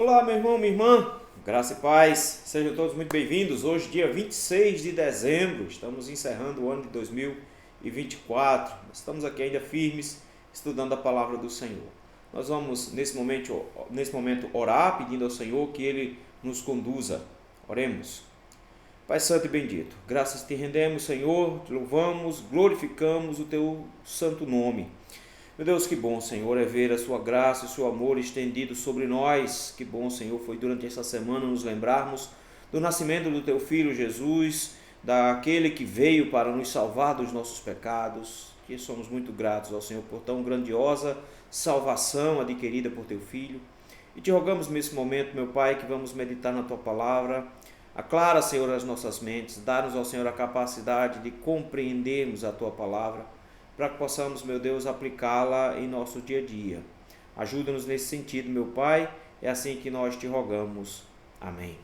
Olá, meu irmão, minha irmã, graça e paz, sejam todos muito bem-vindos. Hoje, dia 26 de dezembro, estamos encerrando o ano de 2024. Estamos aqui ainda firmes, estudando a palavra do Senhor. Nós vamos, nesse momento, orar, pedindo ao Senhor que Ele nos conduza. Oremos. Pai Santo e bendito, graças te rendemos, Senhor, te louvamos, glorificamos o teu santo nome. Meu Deus, que bom, Senhor, é ver a sua graça e o seu amor estendido sobre nós. Que bom, Senhor, foi durante essa semana nos lembrarmos do nascimento do teu Filho Jesus, daquele que veio para nos salvar dos nossos pecados. Que somos muito gratos ao Senhor por tão grandiosa salvação adquirida por teu Filho. E te rogamos nesse momento, meu Pai, que vamos meditar na tua palavra. Aclara, Senhor, as nossas mentes, dá-nos, ó Senhor, a capacidade de compreendermos a tua palavra, para que possamos, meu Deus, aplicá-la em nosso dia a dia. Ajuda-nos nesse sentido, meu Pai, é assim que nós te rogamos. Amém.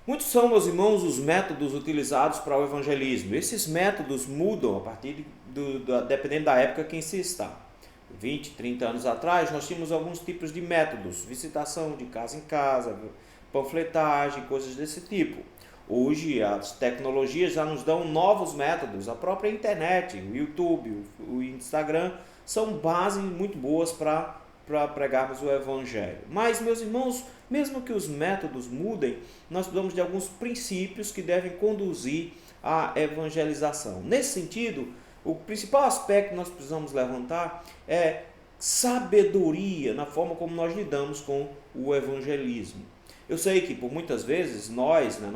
Muitos são, meus irmãos, os métodos utilizados para o evangelismo. Esses métodos mudam a partir dependendo da época em que se está. 20, 30 anos atrás, nós tínhamos alguns tipos de métodos, visitação de casa em casa, panfletagem, coisas desse tipo. Hoje as tecnologias já nos dão novos métodos, a própria internet, o YouTube, o Instagram, são bases muito boas para pregarmos o Evangelho. Mas, meus irmãos, mesmo que os métodos mudem, nós precisamos de alguns princípios que devem conduzir à evangelização. Nesse sentido, o principal aspecto que nós precisamos levantar é sabedoria na forma como nós lidamos com o evangelismo. Eu sei que por muitas vezes nós, na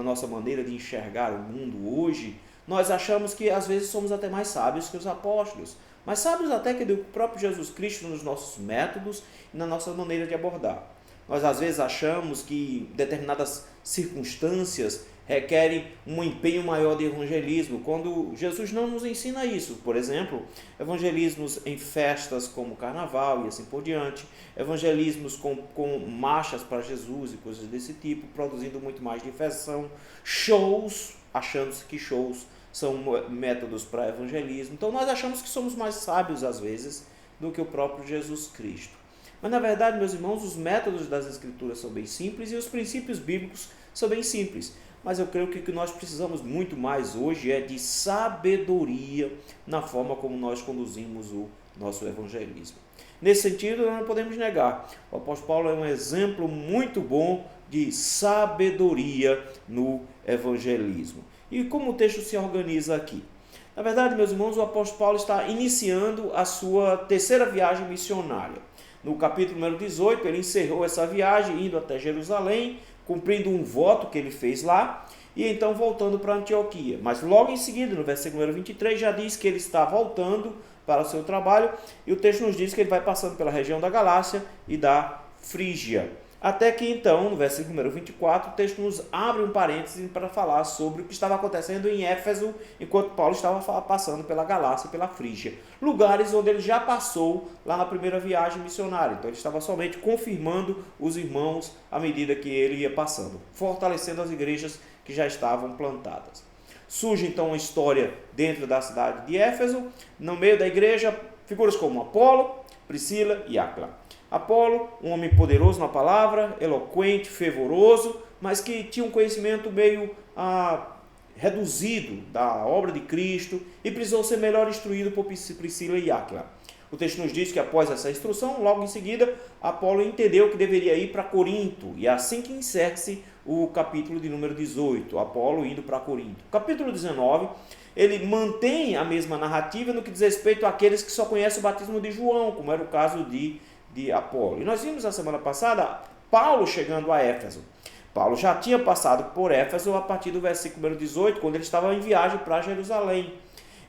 nossa maneira de enxergar o mundo hoje, nós achamos que às vezes somos até mais sábios que os apóstolos, mas sábios até que do próprio Jesus Cristo nos nossos métodos e na nossa maneira de abordar. Nós às vezes achamos que determinadas circunstâncias requerem um empenho maior de evangelismo, quando Jesus não nos ensina isso. Por exemplo, evangelismos em festas como carnaval e assim por diante, evangelismos com marchas para Jesus e coisas desse tipo, produzindo muito mais diversão, shows, achando-se que shows são métodos para evangelismo. Então nós achamos que somos mais sábios às vezes do que o próprio Jesus Cristo. Mas na verdade, meus irmãos, os métodos das Escrituras são bem simples e os princípios bíblicos são bem simples. Mas eu creio que o que nós precisamos muito mais hoje é de sabedoria na forma como nós conduzimos o nosso evangelismo. Nesse sentido, nós não podemos negar. O apóstolo Paulo é um exemplo muito bom de sabedoria no evangelismo. E como o texto se organiza aqui? Na verdade, meus irmãos, o apóstolo Paulo está iniciando a sua terceira viagem missionária. No capítulo número 18, ele encerrou essa viagem indo até Jerusalém, cumprindo um voto que ele fez lá, e então voltando para Antioquia. Mas logo em seguida, no versículo número 23, já diz que ele está voltando para o seu trabalho, e o texto nos diz que ele vai passando pela região da Galácia e da Frígia. Até que então, no versículo número 24, o texto nos abre um parêntese para falar sobre o que estava acontecendo em Éfeso, enquanto Paulo estava passando pela Galácia e pela Frígia. Lugares onde ele já passou lá na primeira viagem missionária. Então ele estava somente confirmando os irmãos à medida que ele ia passando, fortalecendo as igrejas que já estavam plantadas. Surge então uma história dentro da cidade de Éfeso. No meio da igreja, figuras como Apolo, Priscila e Áquila. Apolo, um homem poderoso na palavra, eloquente, fervoroso, mas que tinha um conhecimento meio reduzido da obra de Cristo e precisou ser melhor instruído por Priscila e Áquila. O texto nos diz que após essa instrução, logo em seguida, Apolo entendeu que deveria ir para Corinto, e é assim que encerra-se o capítulo de número 18, Apolo indo para Corinto. Capítulo 19, ele mantém a mesma narrativa no que diz respeito àqueles que só conhecem o batismo de João, como era o caso de Apolo. E nós vimos na semana passada Paulo chegando a Éfeso. Paulo já tinha passado por Éfeso a partir do versículo número 18, quando ele estava em viagem para Jerusalém.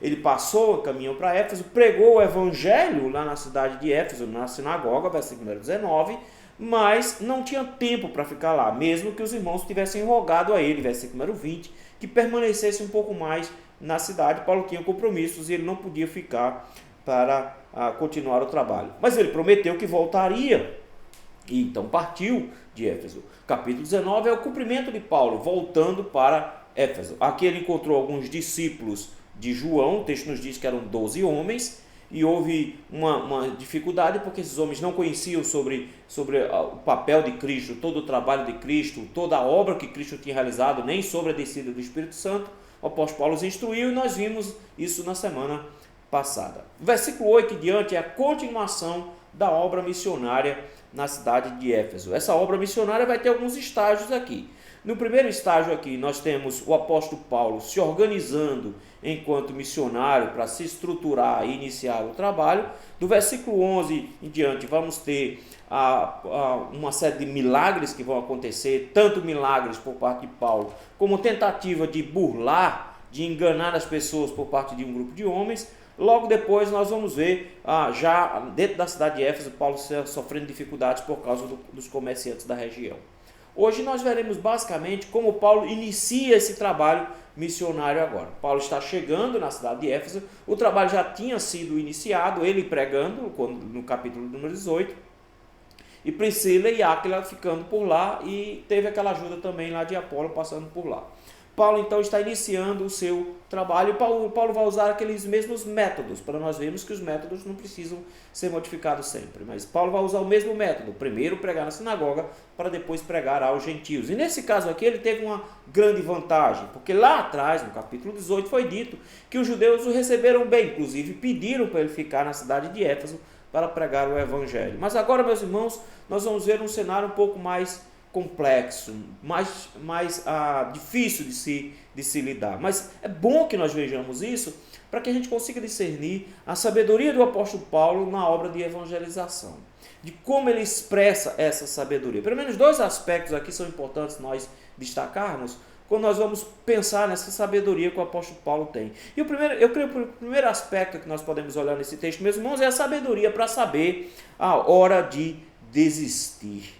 Ele passou, caminhou para Éfeso, pregou o evangelho lá na cidade de Éfeso, na sinagoga, versículo número 19, mas não tinha tempo para ficar lá, mesmo que os irmãos tivessem rogado a ele, versículo número 20, que permanecesse um pouco mais na cidade. Paulo tinha compromissos e ele não podia ficar para continuar o trabalho. Mas ele prometeu que voltaria, e então partiu de Éfeso. Capítulo 19 é o cumprimento de Paulo, voltando para Éfeso. Aqui ele encontrou alguns discípulos de João, o texto nos diz que eram 12 homens, e houve uma dificuldade porque esses homens não conheciam sobre o papel de Cristo, todo o trabalho de Cristo, toda a obra que Cristo tinha realizado, nem sobre a descida do Espírito Santo. O apóstolo Paulo os instruiu e nós vimos isso na semana passada. O versículo 8 em diante é a continuação da obra missionária na cidade de Éfeso. Essa obra missionária vai ter alguns estágios aqui. No primeiro estágio aqui, nós temos o apóstolo Paulo se organizando enquanto missionário para se estruturar e iniciar o trabalho. Do versículo 11 em diante, vamos ter uma série de milagres que vão acontecer, tanto milagres por parte de Paulo, como tentativa de burlar, de enganar as pessoas por parte de um grupo de homens. Logo depois nós vamos ver, já dentro da cidade de Éfeso, Paulo sofrendo dificuldades por causa dos comerciantes da região. Hoje nós veremos basicamente como Paulo inicia esse trabalho missionário agora. Paulo está chegando na cidade de Éfeso, o trabalho já tinha sido iniciado, ele pregando no capítulo número 18, e Priscila e Áquila ficando por lá, e teve aquela ajuda também lá de Apolo passando por lá. Paulo então está iniciando o seu trabalho, e Paulo vai usar aqueles mesmos métodos, para nós vermos que os métodos não precisam ser modificados sempre, mas Paulo vai usar o mesmo método, primeiro pregar na sinagoga, para depois pregar aos gentios. E nesse caso aqui ele teve uma grande vantagem, porque lá atrás, no capítulo 18, foi dito que os judeus o receberam bem, inclusive pediram para ele ficar na cidade de Éfeso para pregar o evangelho. Mas agora, meus irmãos, nós vamos ver um cenário um pouco mais complexo, mais difícil de se lidar. Mas é bom que nós vejamos isso para que a gente consiga discernir a sabedoria do apóstolo Paulo na obra de evangelização, de como ele expressa essa sabedoria. Pelo menos dois aspectos aqui são importantes nós destacarmos quando nós vamos pensar nessa sabedoria que o apóstolo Paulo tem. E eu creio que o primeiro aspecto que nós podemos olhar nesse texto, meus irmãos, é a sabedoria para saber a hora de desistir.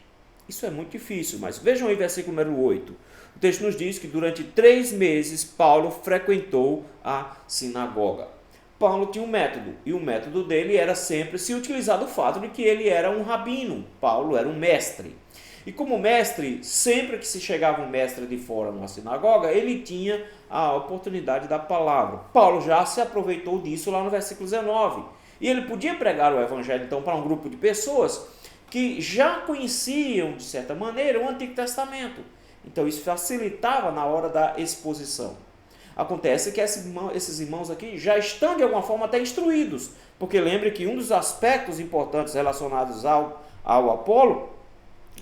Isso é muito difícil, mas vejam aí o versículo número 8. O texto nos diz que durante 3 meses Paulo frequentou a sinagoga. Paulo tinha um método, e o método dele era sempre se utilizar do fato de que ele era um rabino. Paulo era um mestre. E como mestre, sempre que se chegava um mestre de fora numa sinagoga, ele tinha a oportunidade da palavra. Paulo já se aproveitou disso lá no versículo 19. E ele podia pregar o evangelho então para um grupo de pessoas que já conheciam, de certa maneira, o Antigo Testamento. Então isso facilitava na hora da exposição. Acontece que esses irmãos aqui já estão de alguma forma até instruídos, porque lembre que um dos aspectos importantes relacionados ao Apolo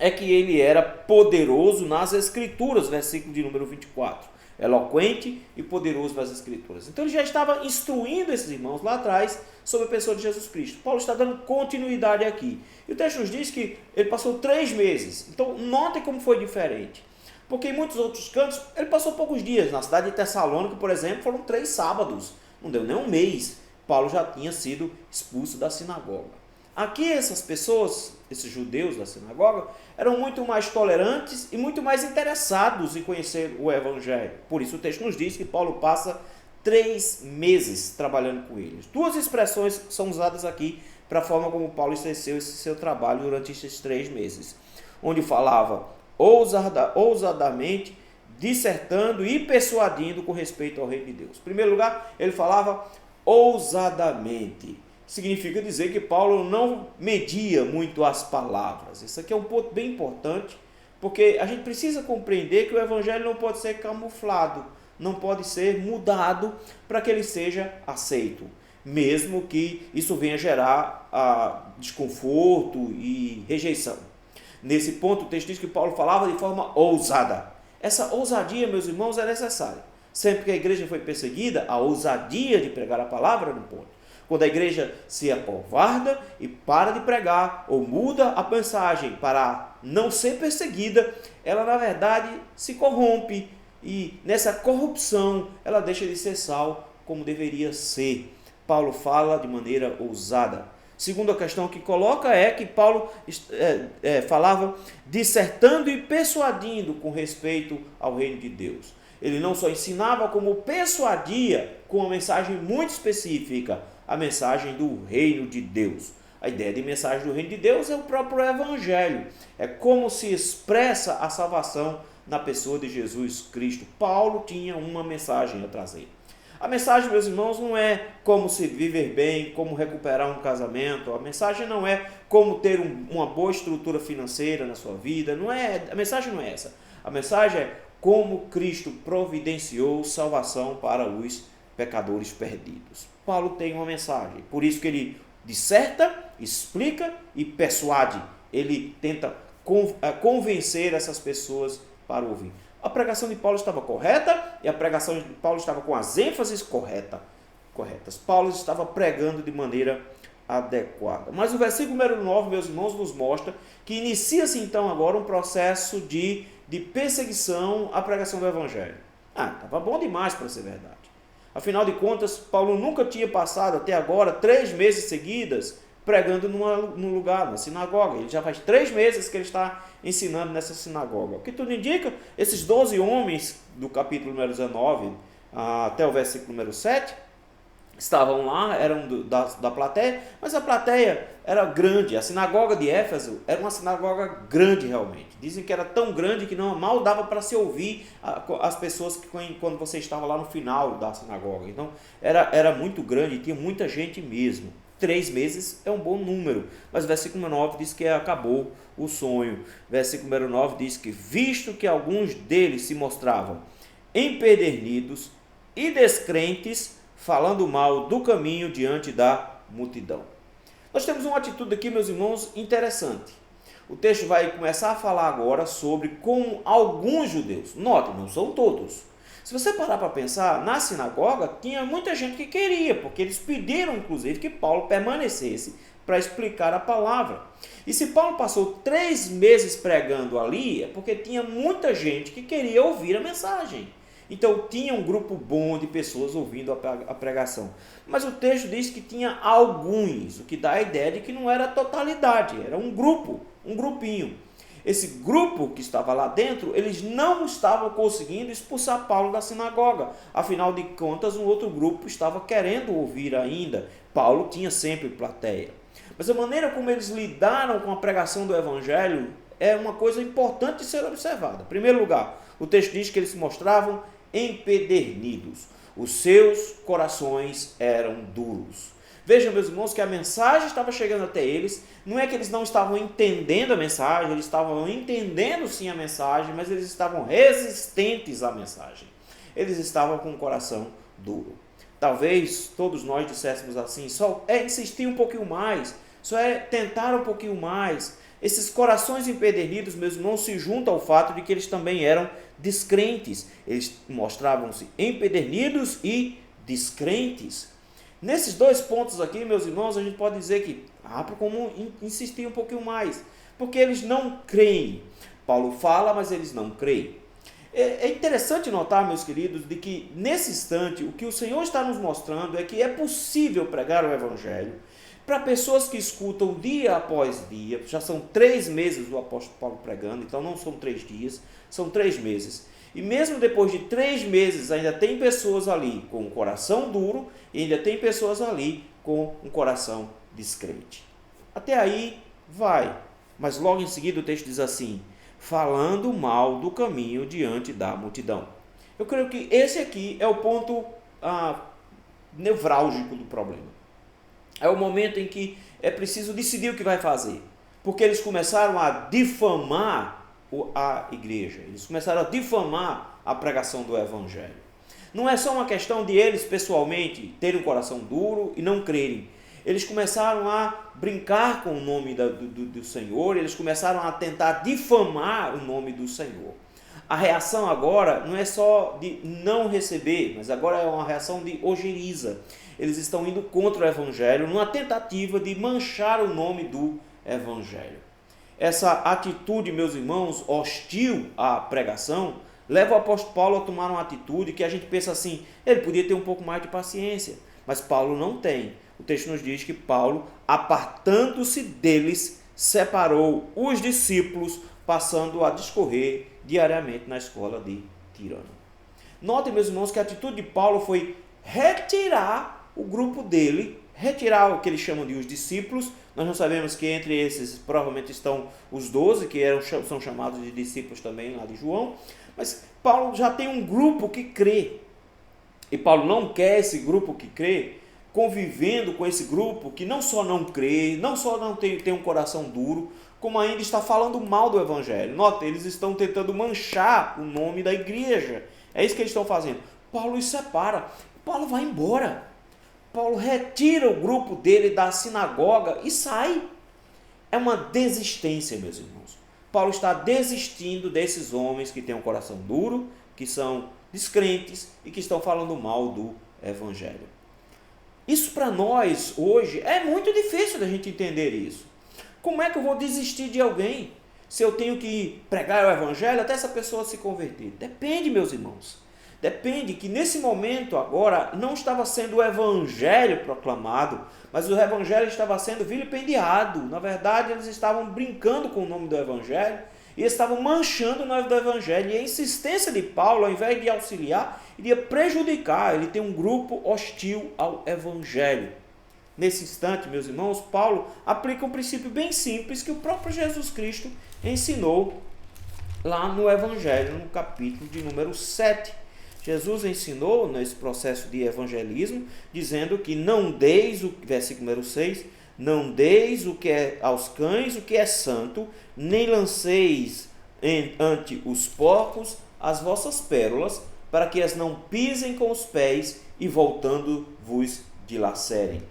é que ele era poderoso nas Escrituras, versículo de número 24. Eloquente e poderoso nas Escrituras. Então ele já estava instruindo esses irmãos lá atrás sobre a pessoa de Jesus Cristo. Paulo está dando continuidade aqui. E o texto nos diz que ele passou 3 meses. Então notem como foi diferente. Porque em muitos outros cantos ele passou poucos dias. Na cidade de Tessalônica, por exemplo, foram 3 sábados. Não deu nem um mês. Paulo já tinha sido expulso da sinagoga. Aqui essas pessoas, esses judeus da sinagoga, eram muito mais tolerantes e muito mais interessados em conhecer o evangelho. Por isso o texto nos diz que Paulo passa 3 meses trabalhando com eles. 2 expressões são usadas aqui para a forma como Paulo exerceu esse seu trabalho durante esses 3 meses. Onde falava ousadamente, dissertando e persuadindo com respeito ao reino de Deus. Em primeiro lugar, ele falava ousadamente. Significa dizer que Paulo não media muito as palavras. Isso aqui é um ponto bem importante, porque a gente precisa compreender que o evangelho não pode ser camuflado, não pode ser mudado para que ele seja aceito, mesmo que isso venha gerar desconforto e rejeição. Nesse ponto, o texto diz que Paulo falava de forma ousada. Essa ousadia, meus irmãos, é necessária. Sempre que a igreja foi perseguida, a ousadia de pregar a palavra era um ponto. Quando a igreja se acovarda e para de pregar ou muda a mensagem para não ser perseguida, ela na verdade se corrompe e nessa corrupção ela deixa de ser sal como deveria ser. Paulo fala de maneira ousada. Segunda questão que coloca é que Paulo falava dissertando e persuadindo com respeito ao reino de Deus. Ele não só ensinava, como persuadia com uma mensagem muito específica, a mensagem do reino de Deus. A ideia de mensagem do reino de Deus é o próprio evangelho. É como se expressa a salvação na pessoa de Jesus Cristo. Paulo tinha uma mensagem a trazer. A mensagem, meus irmãos, não é como se viver bem, como recuperar um casamento. A mensagem não é como ter uma boa estrutura financeira na sua vida. A mensagem não é essa. A mensagem é como Cristo providenciou salvação para os pecadores perdidos. Paulo tem uma mensagem, por isso que ele disserta, explica e persuade. Ele tenta convencer essas pessoas para ouvir. A pregação de Paulo estava correta e a pregação de Paulo estava com as ênfases corretas. Paulo estava pregando de maneira adequada. Mas o versículo número 9, meus irmãos, nos mostra que inicia-se então agora um processo de perseguição à pregação do Evangelho. Estava bom demais para ser verdade. Afinal de contas, Paulo nunca tinha passado até agora 3 meses seguidas pregando num lugar, na sinagoga. Ele já faz 3 meses que ele está ensinando nessa sinagoga. O que tudo indica, esses 12 homens do capítulo número 19 até o versículo número 7, estavam lá, eram da plateia, mas a plateia era grande. A sinagoga de Éfeso era uma sinagoga grande realmente. Dizem que era tão grande que mal dava para se ouvir as pessoas quando você estava lá no final da sinagoga. Então era muito grande, tinha muita gente mesmo. 3 meses é um bom número, mas o versículo número 9 diz que acabou o sonho. Versículo número 9 diz que, visto que alguns deles se mostravam empedernidos e descrentes, falando mal do caminho diante da multidão. Nós temos uma atitude aqui, meus irmãos, interessante. O texto vai começar a falar agora sobre como alguns judeus, note, não são todos. Se você parar para pensar, na sinagoga tinha muita gente que queria, porque eles pediram, inclusive, que Paulo permanecesse para explicar a palavra. E se Paulo passou 3 meses pregando ali, é porque tinha muita gente que queria ouvir a mensagem. Então tinha um grupo bom de pessoas ouvindo a pregação. Mas o texto diz que tinha alguns, o que dá a ideia de que não era a totalidade, era um grupo, um grupinho. Esse grupo que estava lá dentro, eles não estavam conseguindo expulsar Paulo da sinagoga. Afinal de contas, um outro grupo estava querendo ouvir ainda. Paulo tinha sempre plateia. Mas a maneira como eles lidaram com a pregação do Evangelho é uma coisa importante de ser observada. Em primeiro lugar, o texto diz que eles se mostravam empedernidos. Os seus corações eram duros. Vejam, meus irmãos, que a mensagem estava chegando até eles. Não é que eles não estavam entendendo a mensagem, eles estavam entendendo sim a mensagem, mas eles estavam resistentes à mensagem. Eles estavam com o coração duro. Talvez todos nós disséssemos assim, só é insistir um pouquinho mais, só é tentar um pouquinho mais. Esses corações empedernidos, meus irmãos, se juntam ao fato de que eles também eram descrentes. Eles mostravam-se empedernidos e descrentes. Nesses 2 pontos aqui, meus irmãos, a gente pode dizer que como insistir um pouquinho mais, porque eles não creem. Paulo fala, mas eles não creem. É interessante notar, meus queridos, de que nesse instante o que o Senhor está nos mostrando é que é possível pregar o Evangelho para pessoas que escutam dia após dia. Já são 3 meses o apóstolo Paulo pregando, então não são 3 dias, são 3 meses. E mesmo depois de 3 meses, ainda tem pessoas ali com um coração duro e ainda tem pessoas ali com um coração descrente. Até aí vai, mas logo em seguida o texto diz assim, falando mal do caminho diante da multidão. Eu creio que esse aqui é o ponto nevrálgico do problema. É o momento em que é preciso decidir o que vai fazer, porque eles começaram a difamar a igreja, eles começaram a difamar a pregação do Evangelho. Não é só uma questão de eles pessoalmente terem um coração duro e não crerem. Eles começaram a brincar com o nome do Senhor, eles começaram a tentar difamar o nome do Senhor. A reação agora não é só de não receber, mas agora é uma reação de ojeriza. Eles estão indo contra o Evangelho numa tentativa de manchar o nome do Evangelho. Essa atitude, meus irmãos, hostil à pregação, leva o apóstolo Paulo a tomar uma atitude que a gente pensa assim, ele podia ter um pouco mais de paciência, mas Paulo não tem. O texto nos diz que Paulo, apartando-se deles, separou os discípulos, passando a discorrer diariamente na escola de Tirano. Notem, meus irmãos, que a atitude de Paulo foi retirar o grupo dele, retirar o que eles chamam de os discípulos. Nós não sabemos que entre esses provavelmente estão os 12, que são chamados de discípulos também lá de João, mas Paulo já tem um grupo que crê. E Paulo não quer esse grupo que crê convivendo com esse grupo que não só não crê, não só não tem um coração duro, como ainda está falando mal do evangelho. Nota, eles estão tentando manchar o nome da igreja. É isso que eles estão fazendo. Paulo os separa. Paulo vai embora. Paulo retira o grupo dele da sinagoga e sai. É uma desistência, meus irmãos. Paulo está desistindo desses homens que têm um coração duro, que são descrentes e que estão falando mal do evangelho. Isso para nós hoje é muito difícil da gente entender isso. Como é que eu vou desistir de alguém se eu tenho que pregar o evangelho até essa pessoa se converter? Depende, meus irmãos. Depende que nesse momento agora não estava sendo o evangelho proclamado, mas o evangelho estava sendo vilipendiado. Na verdade, eles estavam brincando com o nome do evangelho e estavam manchando o nome do evangelho. E a insistência de Paulo, ao invés de auxiliar, iria prejudicar. Ele tem um grupo hostil ao evangelho. Nesse instante, meus irmãos, Paulo aplica um princípio bem simples que o próprio Jesus Cristo ensinou lá no evangelho, no capítulo de número 7. Jesus ensinou nesse processo de evangelismo, dizendo que não deis, versículo número 6, não deis o que é aos cães o que é santo, nem lanceis ante os porcos as vossas pérolas, para que as não pisem com os pés e voltando vos dilacerem.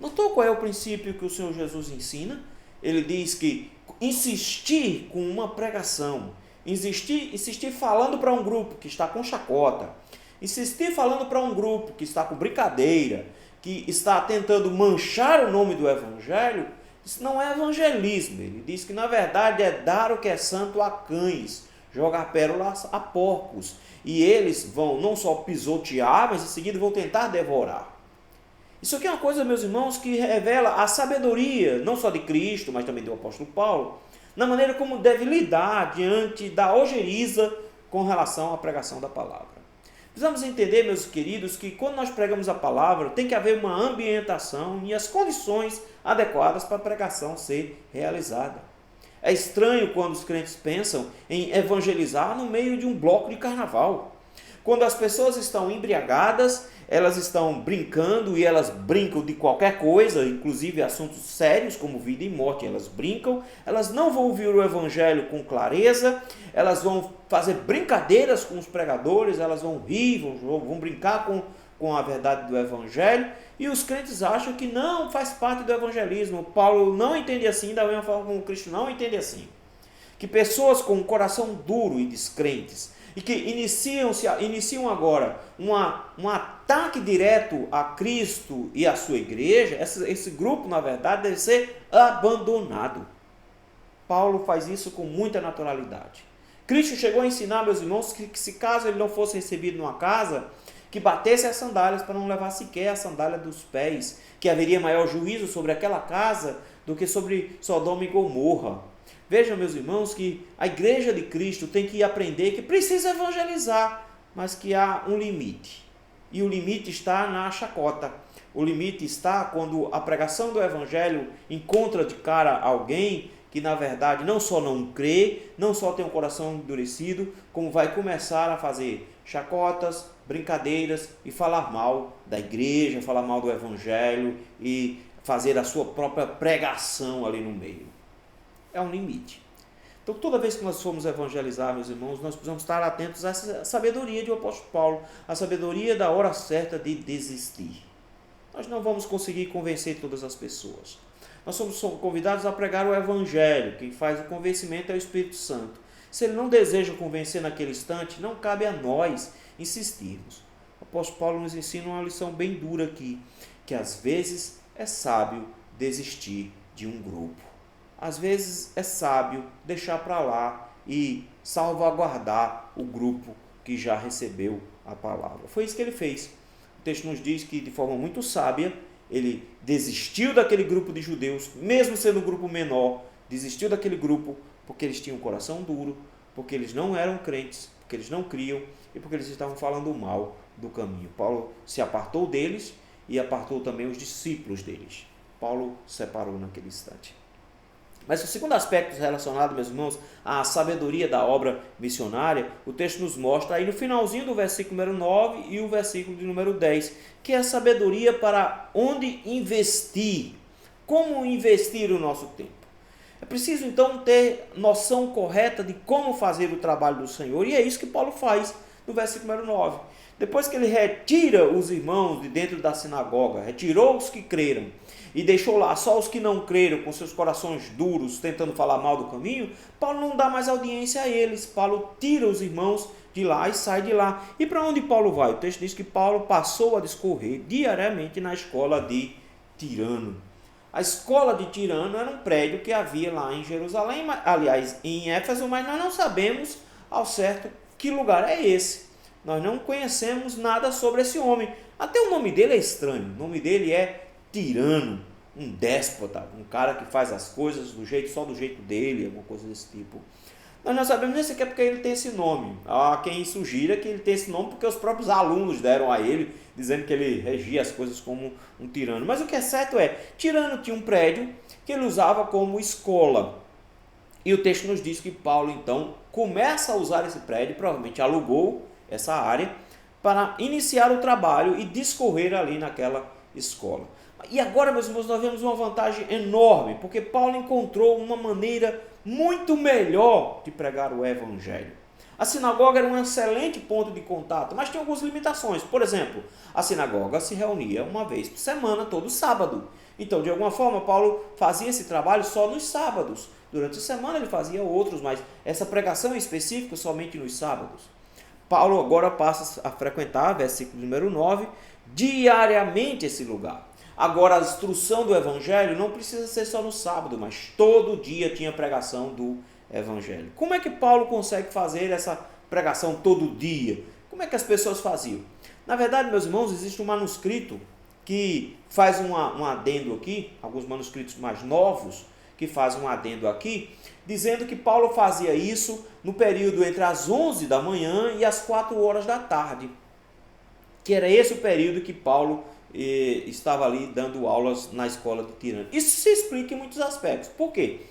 Notou qual é o princípio que o Senhor Jesus ensina? Ele diz que insistir com uma pregação, insistir falando para um grupo que está com chacota, insistir falando para um grupo que está com brincadeira, que está tentando manchar o nome do evangelho, isso não é evangelismo. Ele diz que na verdade é dar o que é santo a cães, jogar pérolas a porcos, e eles vão não só pisotear, mas em seguida vão tentar devorar. Isso aqui é uma coisa, meus irmãos, que revela a sabedoria, não só de Cristo, mas também do apóstolo Paulo, na maneira como deve lidar diante da ojeriza com relação à pregação da palavra. Precisamos entender, meus queridos, que quando nós pregamos a palavra, tem que haver uma ambientação e as condições adequadas para a pregação ser realizada. É estranho quando os crentes pensam em evangelizar no meio de um bloco de carnaval. Quando as pessoas estão embriagadas, elas estão brincando e elas brincam de qualquer coisa, inclusive assuntos sérios como vida e morte, elas brincam, elas não vão ouvir o evangelho com clareza, elas vão fazer brincadeiras com os pregadores, elas vão rir, vão brincar com a verdade do evangelho, e os crentes acham que não faz parte do evangelismo. Paulo não entende assim, da mesma forma como Cristo não entende assim. Que pessoas com um coração duro e descrentes, e que iniciam agora um ataque direto a Cristo e a sua igreja, esse grupo, na verdade, deve ser abandonado. Paulo faz isso com muita naturalidade. Cristo chegou a ensinar, meus irmãos, que se caso ele não fosse recebido numa casa, que batesse as sandálias para não levar sequer a sandália dos pés, que haveria maior juízo sobre aquela casa do que sobre Sodoma e Gomorra. Vejam, meus irmãos, que a igreja de Cristo tem que aprender que precisa evangelizar, mas que há um limite. E o limite está na chacota. O limite está quando a pregação do evangelho encontra de cara alguém que, na verdade, não só não crê, não só tem um coração endurecido, como vai começar a fazer chacotas, brincadeiras e falar mal da igreja, falar mal do evangelho e fazer a sua própria pregação ali no meio. É um limite. Então, toda vez que nós formos evangelizar, meus irmãos, nós precisamos estar atentos a essa sabedoria do apóstolo Paulo, a sabedoria da hora certa de desistir. Nós não vamos conseguir convencer todas as pessoas. Nós somos convidados a pregar o evangelho. Quem faz o convencimento é o Espírito Santo. Se ele não deseja convencer naquele instante, não cabe a nós insistirmos. O apóstolo Paulo nos ensina uma lição bem dura aqui, que às vezes é sábio desistir de um grupo. Às vezes é sábio deixar para lá e salvaguardar o grupo que já recebeu a palavra. Foi isso que ele fez. O texto nos diz que, de forma muito sábia, ele desistiu daquele grupo de judeus, mesmo sendo um grupo menor, desistiu daquele grupo porque eles tinham um coração duro, porque eles não eram crentes, porque eles não criam e porque eles estavam falando mal do caminho. Paulo se apartou deles e apartou também os discípulos deles. Paulo separou naquele instante. Mas o segundo aspecto relacionado, meus irmãos, à sabedoria da obra missionária, o texto nos mostra aí no finalzinho do versículo número 9 e o versículo de número 10, que é a sabedoria para onde investir, como investir o nosso tempo. É preciso então ter noção correta de como fazer o trabalho do Senhor, e é isso que Paulo faz no versículo número 9. Depois que ele retira os irmãos de dentro da sinagoga, retirou os que creram, e deixou lá só os que não creram, com seus corações duros, tentando falar mal do caminho, Paulo não dá mais audiência a eles. Paulo tira os irmãos de lá e sai de lá. E para onde Paulo vai? O texto diz que Paulo passou a discorrer diariamente na escola de Tirano. A escola de Tirano era um prédio que havia lá em Jerusalém, aliás, em Éfeso, mas nós não sabemos ao certo que lugar é esse. Nós não conhecemos nada sobre esse homem. Até o nome dele é estranho. O nome dele é Tirano, um déspota, um cara que faz as coisas só do jeito dele, alguma coisa desse tipo. Nós não sabemos nem sequer porque ele tem esse nome. Há quem sugira que ele tem esse nome porque os próprios alunos deram a ele, dizendo que ele regia as coisas como um tirano. Mas o que é certo é, Tirano tinha um prédio que ele usava como escola. E o texto nos diz que Paulo, então, começa a usar esse prédio, provavelmente alugou essa área, para iniciar o trabalho e discorrer ali naquela escola. E agora, meus irmãos, nós vemos uma vantagem enorme, porque Paulo encontrou uma maneira muito melhor de pregar o evangelho. A sinagoga era um excelente ponto de contato, mas tinha algumas limitações. Por exemplo, a sinagoga se reunia uma vez por semana, todo sábado. Então, de alguma forma, Paulo fazia esse trabalho só nos sábados. Durante a semana ele fazia outros, mas essa pregação em específico somente nos sábados. Paulo agora passa a frequentar, versículo número 9, diariamente esse lugar. Agora, a instrução do evangelho não precisa ser só no sábado, mas todo dia tinha pregação do evangelho. Como é que Paulo consegue fazer essa pregação todo dia? Como é que as pessoas faziam? Na verdade, meus irmãos, existe um manuscrito que faz um adendo aqui, alguns manuscritos mais novos, que fazem um adendo aqui, dizendo que Paulo fazia isso no período entre as 11 da manhã e as 4 horas da tarde, que era esse o período que Paulo estava ali dando aulas na escola de Tirano. Isso se explica em muitos aspectos. Por quê?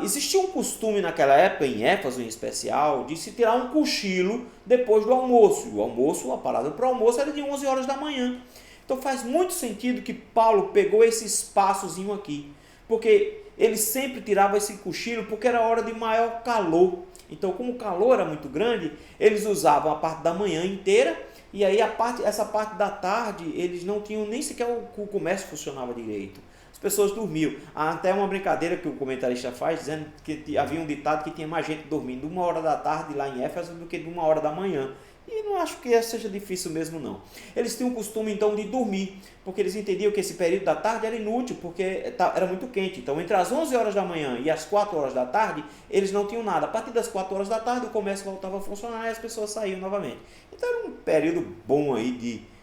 Existia um costume naquela época, em Éfeso em especial, de se tirar um cochilo depois do almoço. O almoço, a parada para o almoço era de 11 horas da manhã. Então faz muito sentido que Paulo pegou esse espaçozinho aqui, porque ele sempre tirava esse cochilo porque era hora de maior calor. Então, como o calor era muito grande, eles usavam a parte da manhã inteira, e aí essa parte da tarde eles não tinham nem sequer o comércio funcionava direito. As pessoas dormiam. Há até uma brincadeira que o comentarista faz, dizendo que havia um ditado que tinha mais gente dormindo 1 hora da tarde lá em Éfeso do que de 1 hora da manhã. E não acho que seja difícil mesmo não. Eles tinham o costume então de dormir, porque eles entendiam que esse período da tarde era inútil, porque era muito quente. Então entre as 11 horas da manhã e as 4 horas da tarde, eles não tinham nada. A partir das 4 horas da tarde o comércio voltava a funcionar e as pessoas saíam novamente. Então era um período bom aí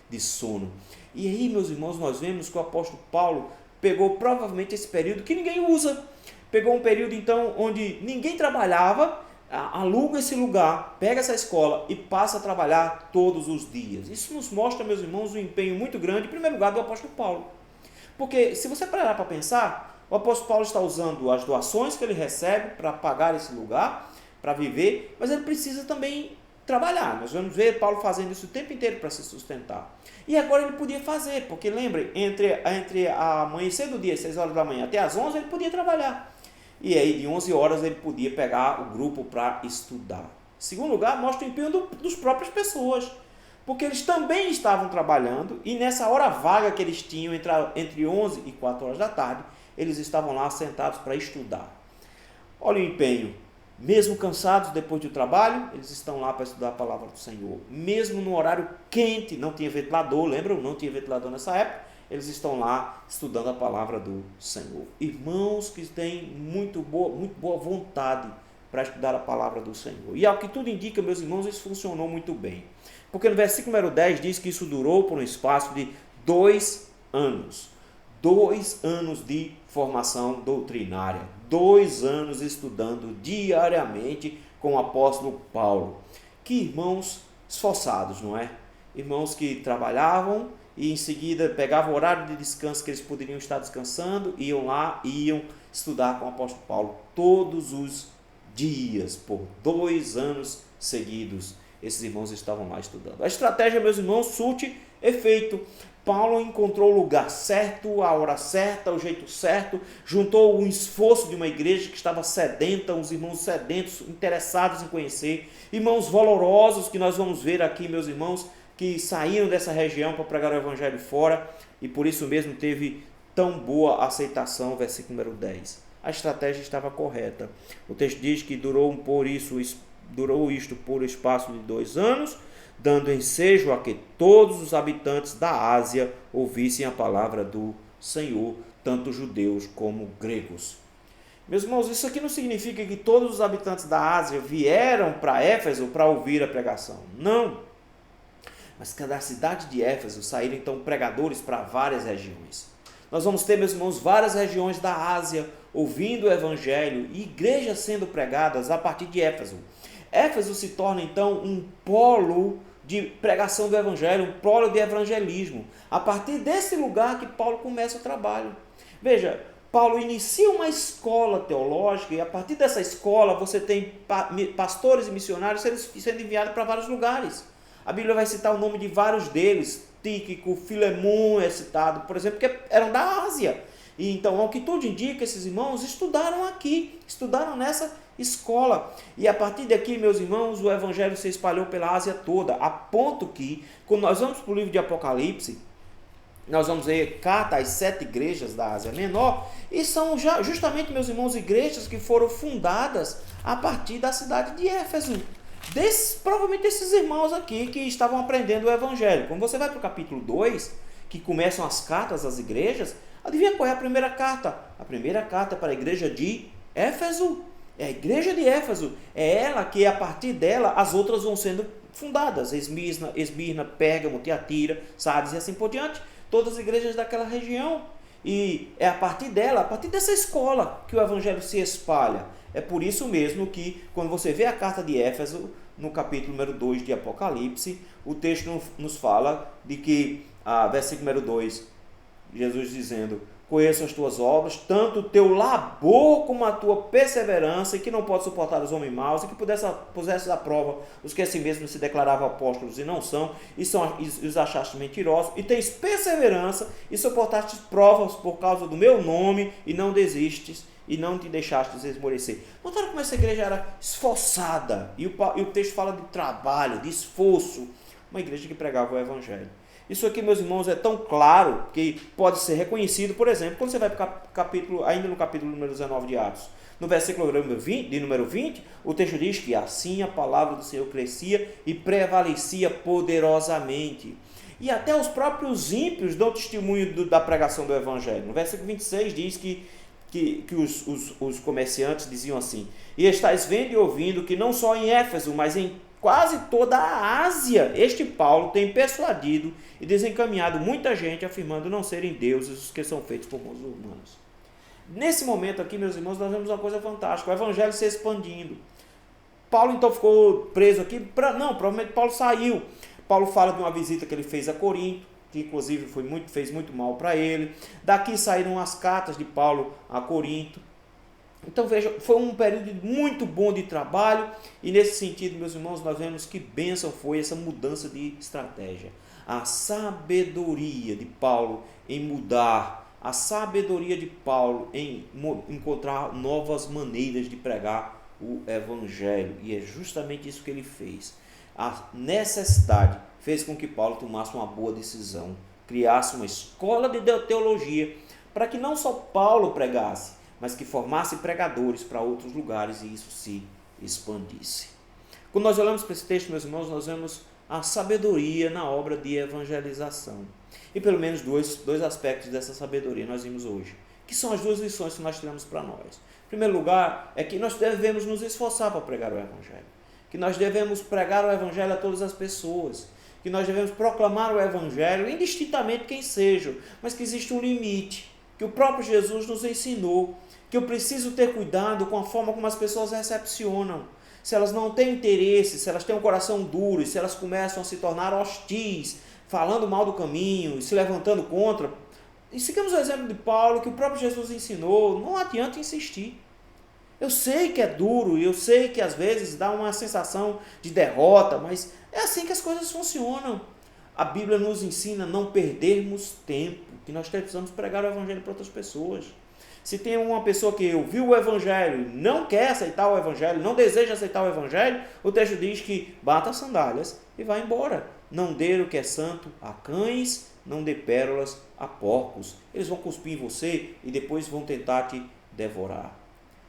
de sono. E aí, meus irmãos, nós vemos que o apóstolo Paulo pegou provavelmente esse período que ninguém usa. Pegou um período então onde ninguém trabalhava, aluga esse lugar, pega essa escola e passa a trabalhar todos os dias. Isso nos mostra, meus irmãos, um empenho muito grande, em primeiro lugar, do apóstolo Paulo. Porque se você parar para pensar, o apóstolo Paulo está usando as doações que ele recebe para pagar esse lugar, para viver, mas ele precisa também trabalhar. Nós vamos ver Paulo fazendo isso o tempo inteiro para se sustentar. E agora ele podia fazer, porque lembre, entre amanhecer do dia, 6 horas da manhã, até as 11, ele podia trabalhar. E aí, de 11 horas, ele podia pegar o grupo para estudar. Em segundo lugar, mostra o empenho dos próprias pessoas, porque eles também estavam trabalhando, e nessa hora vaga que eles tinham entre 11 e 4 horas da tarde, eles estavam lá sentados para estudar. Olha o empenho. Mesmo cansados depois do trabalho, eles estão lá para estudar a palavra do Senhor. Mesmo no horário quente, não tinha ventilador, lembram? Não tinha ventilador nessa época. Eles estão lá estudando a palavra do Senhor. Irmãos que têm muito boa vontade para estudar a palavra do Senhor. E ao que tudo indica, meus irmãos, isso funcionou muito bem. Porque no versículo número 10 diz que isso durou por um espaço de 2 anos. 2 anos de formação doutrinária. 2 anos estudando diariamente com o apóstolo Paulo. Que irmãos esforçados, não é? Irmãos que trabalhavam e em seguida pegavam o horário de descanso que eles poderiam estar descansando, iam lá e iam estudar com o apóstolo Paulo todos os dias, por 2 anos seguidos. Esses irmãos estavam lá estudando. A estratégia, meus irmãos, surte efeito. Paulo encontrou o lugar certo, a hora certa, o jeito certo, juntou o esforço de uma igreja que estava sedenta, os irmãos sedentos, interessados em conhecer, irmãos valorosos que nós vamos ver aqui, meus irmãos, que saíram dessa região para pregar o evangelho fora, e por isso mesmo teve tão boa aceitação, versículo número 10. A estratégia estava correta. O texto diz que durou isto por espaço de 2 anos, dando ensejo a que todos os habitantes da Ásia ouvissem a palavra do Senhor, tanto judeus como gregos. Meus irmãos, isso aqui não significa que todos os habitantes da Ásia vieram para Éfeso para ouvir a pregação. Não. Mas que da cidade de Éfeso saíram então pregadores para várias regiões. Nós vamos ter, meus irmãos, várias regiões da Ásia ouvindo o evangelho e igrejas sendo pregadas a partir de Éfeso. Éfeso se torna então um polo de pregação do evangelho, um polo de evangelismo. A partir desse lugar que Paulo começa o trabalho. Veja, Paulo inicia uma escola teológica e a partir dessa escola você tem pastores e missionários sendo enviados para vários lugares. A Bíblia vai citar o nome de vários deles. Tíquico, Filemon é citado, por exemplo, que eram da Ásia. E então, ao que tudo indica, esses irmãos estudaram aqui, estudaram nessa escola. E a partir daqui, meus irmãos, o evangelho se espalhou pela Ásia toda, a ponto que, quando nós vamos para o livro de Apocalipse, nós vamos ver carta às 7 igrejas da Ásia Menor, e são justamente, meus irmãos, igrejas que foram fundadas a partir da cidade de Éfeso. Provavelmente esses irmãos aqui que estavam aprendendo o evangelho. Quando você vai para o capítulo 2, que começam as cartas às igrejas, adivinha qual é a primeira carta? A primeira carta é para a igreja de Éfeso. É a igreja de Éfeso. É ela que, a partir dela, as outras vão sendo fundadas. Esmirna, Pérgamo, Tiatira, Sardes e assim por diante. Todas as igrejas daquela região. E é a partir dela, a partir dessa escola, que o evangelho se espalha. É por isso mesmo que, quando você vê a carta de Éfeso, no capítulo número 2 de Apocalipse, o texto nos fala de que, versículo número 2, Jesus dizendo: conheço as tuas obras, tanto o teu labor como a tua perseverança, e que não pode suportar os homens maus, e que pusesses à prova os que a si mesmos se declaravam apóstolos e não são, e os achaste mentirosos, e tens perseverança, e suportaste provas por causa do meu nome, e não desistes, e não te deixaste esmorecer. Notaram como essa igreja era esforçada, e o texto fala de trabalho, de esforço, uma igreja que pregava o evangelho. Isso aqui, meus irmãos, é tão claro que pode ser reconhecido, por exemplo, quando você vai para o capítulo, ainda no capítulo número 19 de Atos, no versículo número 20, o texto diz que assim a palavra do Senhor crescia e prevalecia poderosamente. E até os próprios ímpios dão testemunho da pregação do evangelho. No versículo 26 diz que os comerciantes diziam assim: e estáis vendo e ouvindo que não só em Éfeso, mas em quase toda a Ásia, este Paulo tem persuadido e desencaminhado muita gente, afirmando não serem deuses os que são feitos por mãos humanos. Nesse momento aqui, meus irmãos, nós vemos uma coisa fantástica, o evangelho se expandindo. Paulo então ficou preso aqui? Provavelmente Paulo saiu. Paulo fala de uma visita que ele fez a Corinto, que inclusive fez muito mal para ele. Daqui saíram as cartas de Paulo a Corinto. Então veja, foi um período muito bom de trabalho, e nesse sentido, meus irmãos, nós vemos que bênção foi essa mudança de estratégia. A sabedoria de Paulo em mudar, a sabedoria de Paulo em encontrar novas maneiras de pregar o evangelho, e é justamente isso que ele fez. A necessidade fez com que Paulo tomasse uma boa decisão, criasse uma escola de teologia, para que não só Paulo pregasse, mas que formasse pregadores para outros lugares e isso se expandisse. Quando nós olhamos para esse texto, meus irmãos, nós vemos a sabedoria na obra de evangelização. E pelo menos dois aspectos dessa sabedoria nós vimos hoje, que são as 2 lições que nós tiramos para nós. Em primeiro lugar, é que nós devemos nos esforçar para pregar o evangelho, que nós devemos pregar o evangelho a todas as pessoas, que nós devemos proclamar o evangelho, indistintamente quem seja, mas que existe um limite, que o próprio Jesus nos ensinou, que eu preciso ter cuidado com a forma como as pessoas recepcionam. Se elas não têm interesse, se elas têm um coração duro, se elas começam a se tornar hostis, falando mal do caminho e se levantando contra. E sigamos o exemplo de Paulo, que o próprio Jesus ensinou, não adianta insistir. Eu sei que é duro, eu sei que às vezes dá uma sensação de derrota, mas é assim que as coisas funcionam. A Bíblia nos ensina a não perdermos tempo, que nós precisamos pregar o Evangelho para outras pessoas. Se tem uma pessoa que ouviu o Evangelho, não quer aceitar o Evangelho, não deseja aceitar o Evangelho, o texto diz que bata as sandálias e vá embora. Não dê o que é santo a cães, não dê pérolas a porcos. Eles vão cuspir em você e depois vão tentar te devorar.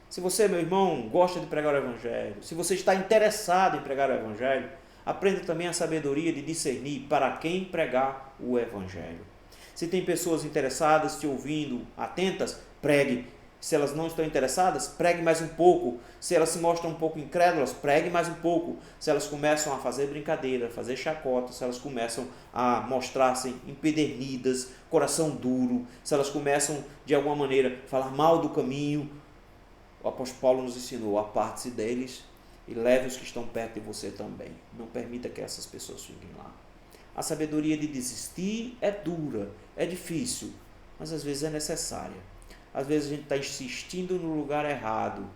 Se você, meu irmão, gosta de pregar o Evangelho, se você está interessado em pregar o Evangelho, aprenda também a sabedoria de discernir para quem pregar o Evangelho. Se tem pessoas interessadas te ouvindo, atentas, pregue. Se elas não estão interessadas, pregue mais um pouco. Se elas se mostram um pouco incrédulas, pregue mais um pouco. Se elas começam a fazer brincadeira, fazer chacota, se elas começam a mostrar-se empedernidas, coração duro, se elas começam de alguma maneira a falar mal do caminho, o apóstolo Paulo nos ensinou, aparte-se deles e leve os que estão perto de você também. Não permita que essas pessoas fiquem lá. A sabedoria de desistir é dura, é difícil, mas às vezes é necessária. Às vezes a gente está insistindo no lugar errado,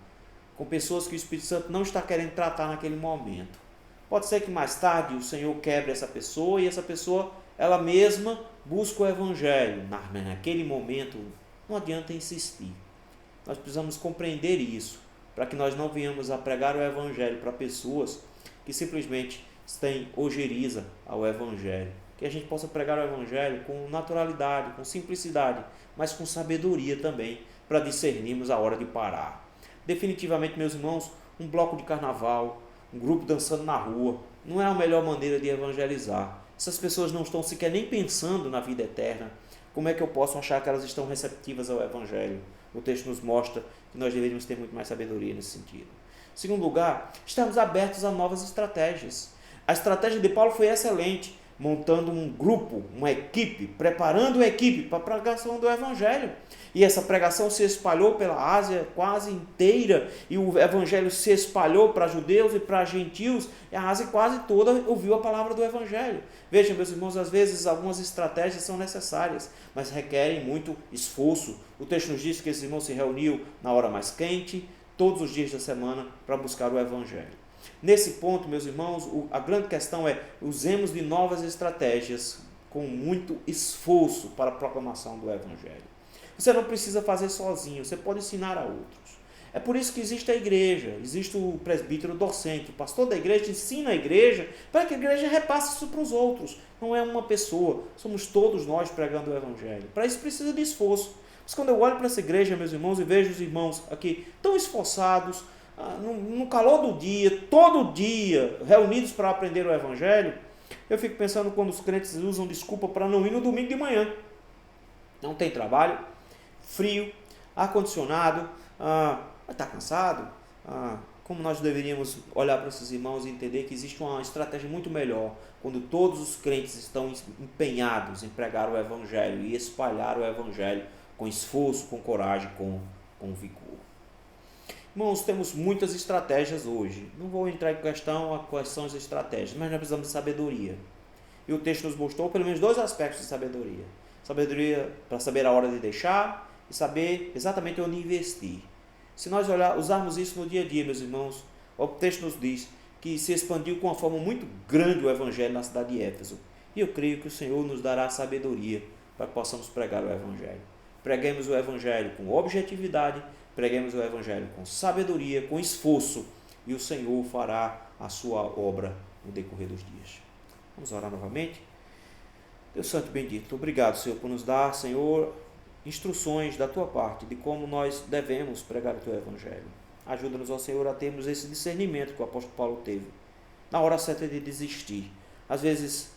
com pessoas que o Espírito Santo não está querendo tratar naquele momento. Pode ser que mais tarde o Senhor quebre essa pessoa e essa pessoa, ela mesma, busca o Evangelho. Naquele momento, não adianta insistir. Nós precisamos compreender isso, para que nós não venhamos a pregar o Evangelho para pessoas que simplesmente têm ojeriza ao Evangelho. Que a gente possa pregar o Evangelho com naturalidade, com simplicidade, mas com sabedoria também, para discernirmos a hora de parar. Definitivamente, meus irmãos, um bloco de carnaval, um grupo dançando na rua, não é a melhor maneira de evangelizar. Essas pessoas não estão sequer nem pensando na vida eterna. Como é que eu posso achar que elas estão receptivas ao Evangelho? O texto nos mostra que nós deveríamos ter muito mais sabedoria nesse sentido. Em segundo lugar, estamos abertos a novas estratégias. A estratégia de Paulo foi excelente, montando um grupo, uma equipe, preparando uma equipe para a pregação do Evangelho. E essa pregação se espalhou pela Ásia quase inteira, e o Evangelho se espalhou para judeus e para gentios, e a Ásia quase toda ouviu a palavra do Evangelho. Vejam, meus irmãos, às vezes algumas estratégias são necessárias, mas requerem muito esforço. O texto nos diz que esses irmãos se reuniam na hora mais quente, todos os dias da semana, para buscar o Evangelho. Nesse ponto, meus irmãos, a grande questão é: usemos de novas estratégias com muito esforço para a proclamação do Evangelho. Você não precisa fazer sozinho, você pode ensinar a outros. É por isso que existe a igreja, existe o presbítero docente, o pastor da igreja ensina a igreja para que a igreja repasse isso para os outros. Não é uma pessoa, somos todos nós pregando o Evangelho. Para isso precisa de esforço. Mas quando eu olho para essa igreja, meus irmãos, e vejo os irmãos aqui tão esforçados, no calor do dia, todo dia, reunidos para aprender o Evangelho, eu fico pensando quando os crentes usam desculpa para não ir no domingo de manhã. Não tem trabalho, frio, ar-condicionado, está cansado. Como nós deveríamos olhar para esses irmãos e entender que existe uma estratégia muito melhor quando todos os crentes estão empenhados em pregar o Evangelho e espalhar o Evangelho com esforço, com coragem, com vigor. Irmãos, temos muitas estratégias hoje. Não vou entrar em questão quais são as estratégias, mas nós precisamos de sabedoria. E o texto nos mostrou pelo menos 2 aspectos de sabedoria. Sabedoria para saber a hora de deixar e saber exatamente onde investir. Se nós usarmos isso no dia a dia, meus irmãos, o texto nos diz que se expandiu com uma forma muito grande o Evangelho na cidade de Éfeso. E eu creio que o Senhor nos dará sabedoria para que possamos pregar o Evangelho. Preguemos o Evangelho com objetividade, preguemos o Evangelho com sabedoria, com esforço, e o Senhor fará a sua obra no decorrer dos dias. Vamos orar novamente? Deus Santo e bendito, obrigado, Senhor, por nos dar, Senhor, instruções da Tua parte de como nós devemos pregar o Teu Evangelho. Ajuda-nos, ó Senhor, a termos esse discernimento que o apóstolo Paulo teve, na hora certa de desistir. Às vezes,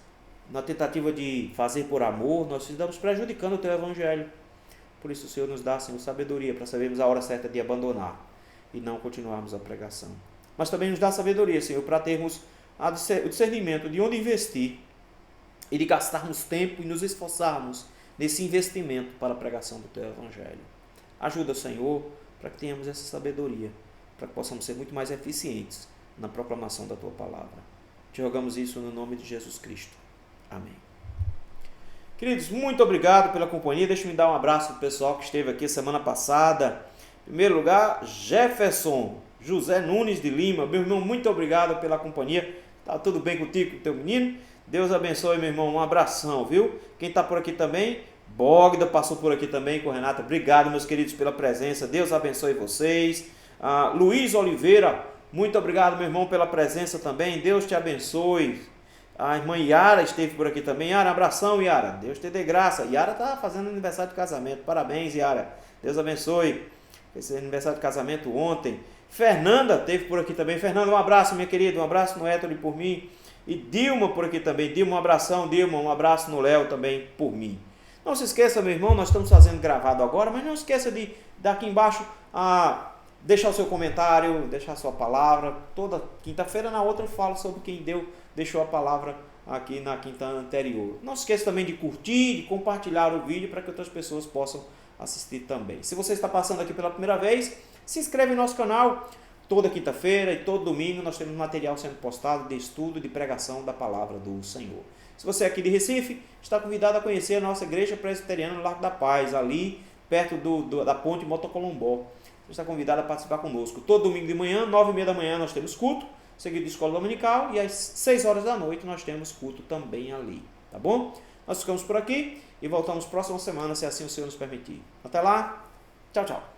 na tentativa de fazer por amor, nós estamos prejudicando o Teu Evangelho. Por isso o Senhor nos dá, Senhor, sabedoria para sabermos a hora certa de abandonar e não continuarmos a pregação. Mas também nos dá sabedoria, Senhor, para termos o discernimento de onde investir e de gastarmos tempo e nos esforçarmos nesse investimento para a pregação do Teu Evangelho. Ajuda, Senhor, para que tenhamos essa sabedoria, para que possamos ser muito mais eficientes na proclamação da Tua palavra. Te rogamos isso no nome de Jesus Cristo. Amém. Queridos, muito obrigado pela companhia. Deixa eu me dar um abraço pro pessoal que esteve aqui semana passada. Em primeiro lugar, Jefferson José Nunes de Lima. Meu irmão, muito obrigado pela companhia. Tá tudo bem contigo, com teu menino? Deus abençoe, meu irmão. Um abração, viu? Quem tá por aqui também? Bogda passou por aqui também com Renata. Obrigado, meus queridos, pela presença. Deus abençoe vocês. Luiz Oliveira, muito obrigado, meu irmão, pela presença também. Deus te abençoe. A irmã Yara esteve por aqui também. Yara, abração, Yara. Deus te dê graça. Yara está fazendo aniversário de casamento. Parabéns, Yara. Deus abençoe. Fez aniversário de casamento ontem. Fernanda esteve por aqui também. Fernanda, um abraço, minha querida. Um abraço no Héctor por mim. E Dilma por aqui também. Dilma, um abração. Dilma, um abraço no Léo também por mim. Não se esqueça, meu irmão, nós estamos fazendo gravado agora, mas não esqueça de daqui embaixo deixar o seu comentário, deixar a sua palavra. Toda quinta-feira, na outra, eu falo sobre quem deixou a palavra aqui na quinta anterior. Não se esqueça também de curtir, de compartilhar o vídeo para que outras pessoas possam assistir também. Se você está passando aqui pela primeira vez, se inscreve no nosso canal. Toda quinta-feira e todo domingo nós temos material sendo postado de estudo, de pregação da palavra do Senhor. Se você é aqui de Recife, está convidado a conhecer a nossa igreja presbiteriana no Largo da Paz, ali perto da ponte Motocolombó. Você está convidado a participar conosco. Todo domingo de manhã, 9h30 da manhã, nós temos culto, seguido de escola dominical, e às 6 horas da noite nós temos culto também ali. Tá bom? Nós ficamos por aqui e voltamos próxima semana, se assim o Senhor nos permitir. Até lá, tchau, tchau.